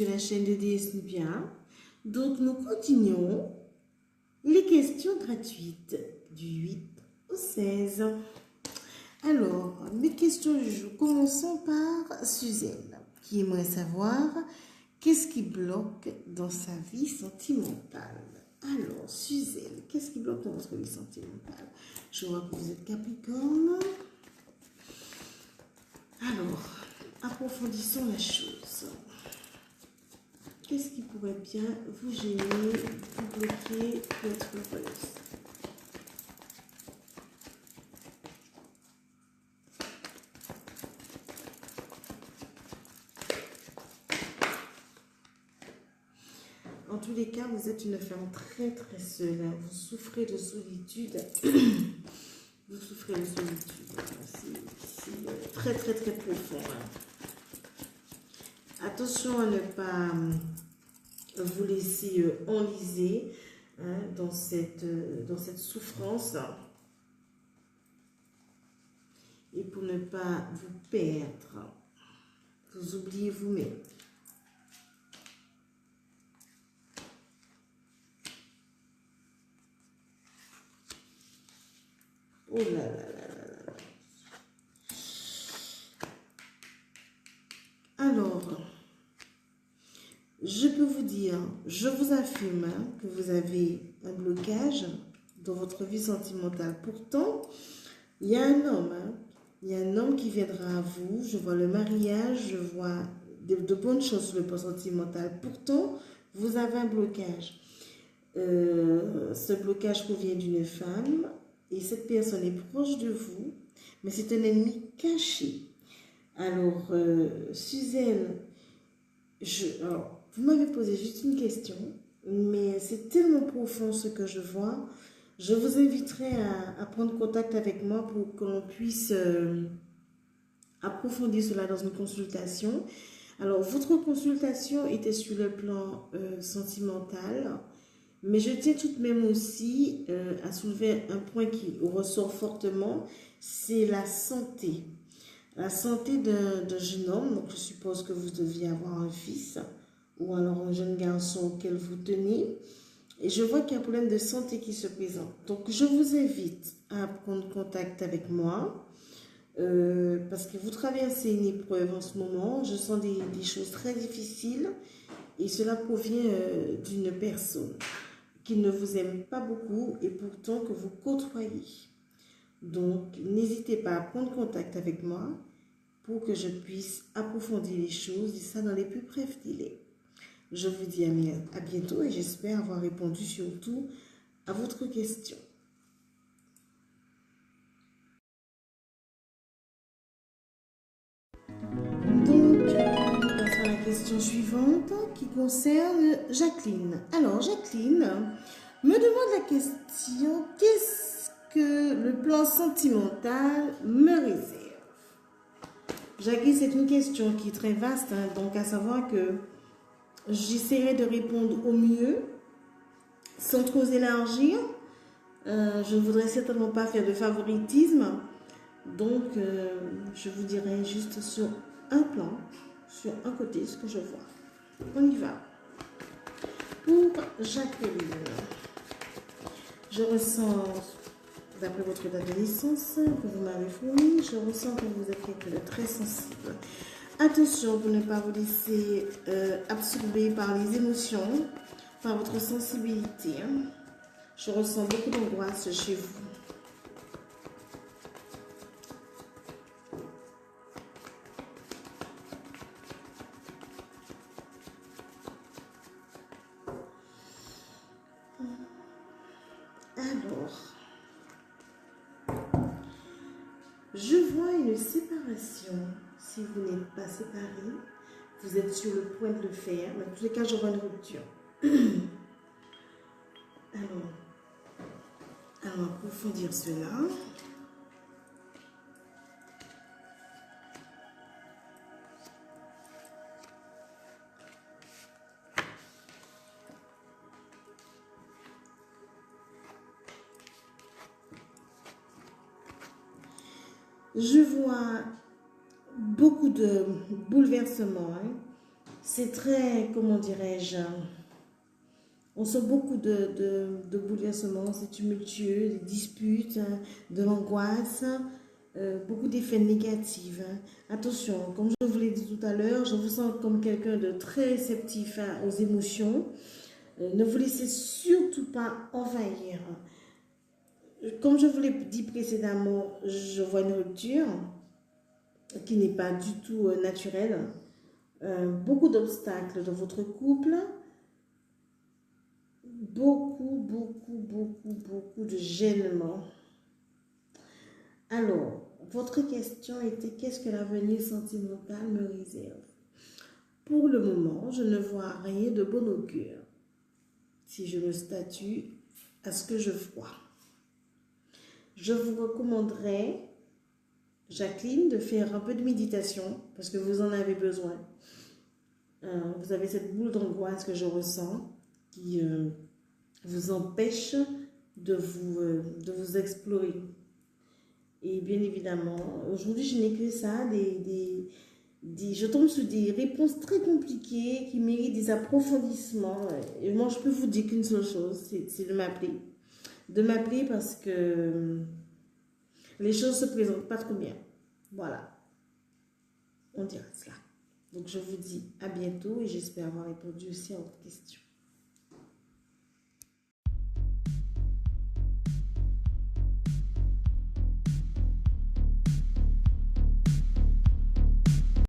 sur la chaîne de DS Nubia. Donc, nous continuons les questions gratuites du 8 au 16. Alors, mes questions du jour. Commençons par Suzanne, qui aimerait savoir qu'est-ce qui bloque dans sa vie sentimentale. Alors, Suzanne, qu'est-ce qui bloque dans votre vie sentimentale? Je vois que vous êtes Capricorne. Alors, approfondissons la chose. Qu'est-ce qui pourrait bien vous gêner, vous bloquer pour être heureuse? En tous les cas, vous êtes une femme très très seule. Vous souffrez de solitude. Vous souffrez de solitude. C'est très très très profond. Attention à ne pas vous laisser enliser dans cette souffrance. Et pour ne pas vous perdre, vous oubliez vous-même. Oh là là là là. Alors, je peux vous dire, je vous affirme que vous avez un blocage dans votre vie sentimentale. Pourtant, il y a un homme, il y a un homme qui viendra à vous. Je vois le mariage, je vois de bonnes choses sur le plan sentimental. Pourtant, vous avez un blocage. Ce blocage provient d'une femme. Et cette personne est proche de vous, mais c'est un ennemi caché. Alors, Suzanne, vous m'avez posé juste une question, mais c'est tellement profond ce que je vois. Je vous inviterai à prendre contact avec moi pour que l'on puisse approfondir cela dans une consultation. Alors, votre consultation était sur le plan sentimental. Mais je tiens tout de même aussi à soulever un point qui ressort fortement, c'est la santé. La santé d'un jeune homme, donc je suppose que vous deviez avoir un fils ou alors un jeune garçon auquel vous tenez. Et je vois qu'il y a un problème de santé qui se présente. Donc je vous invite à prendre contact avec moi parce que vous traversez une épreuve en ce moment. Je sens des choses très difficiles et cela provient d'une personne qui ne vous aime pas beaucoup et pourtant que vous côtoyez. Donc, n'hésitez pas à prendre contact avec moi pour que je puisse approfondir les choses et ça dans les plus brefs délais. Je vous dis à bientôt et j'espère avoir répondu surtout à votre question. Donc, nous passons à la question suivante qui concerne Jacqueline. Alors, Jacqueline me demande la question, qu'est-ce que le plan sentimental me réserve? Jacqueline, c'est une question qui est très vaste, donc à savoir que j'essaierai de répondre au mieux, sans trop élargir. Je ne voudrais certainement pas faire de favoritisme, donc je vous dirai juste sur un plan, sur un côté, ce que je vois. On y va. Pour Jacqueline, je ressens, d'après votre date de naissance que vous m'avez fournie, je ressens que vous êtes quelqu'un de très sensible. Attention pour ne pas vous laisser absorber par les émotions, par votre sensibilité. Je ressens beaucoup d'angoisse chez vous. Alors, je vois une séparation. Si vous n'êtes pas séparés, vous êtes sur le point de le faire. Mais dans tous les cas, je vois une rupture. Alors, allons approfondir cela. Je vois beaucoup de bouleversements. c'est très, comment dirais-je, on sent beaucoup de bouleversements, c'est tumultueux, des disputes, de l'angoisse, beaucoup d'effets négatifs. Attention, comme je vous l'ai dit tout à l'heure, je vous sens comme quelqu'un de très réceptif aux émotions. Ne vous laissez surtout pas envahir. Comme je vous l'ai dit précédemment, je vois une rupture qui n'est pas du tout naturelle. Beaucoup d'obstacles dans votre couple. Beaucoup de gênement. Alors, votre question était qu'est-ce que l'avenir sentimental me réserve? Pour le moment, je ne vois rien de bon augure si je me statue à ce que je vois. Je vous recommanderais, Jacqueline, de faire un peu de méditation parce que vous en avez besoin. Vous avez cette boule d'angoisse que je ressens qui vous empêche de vous explorer. Et bien évidemment, aujourd'hui, je n'ai que ça, je tombe sur des réponses très compliquées qui méritent des approfondissements. Et moi, je peux vous dire qu'une seule chose, c'est de m'appeler. De m'appeler parce que les choses ne se présentent pas trop bien. Voilà, on dira cela. Donc, je vous dis à bientôt et j'espère avoir répondu aussi à votre question.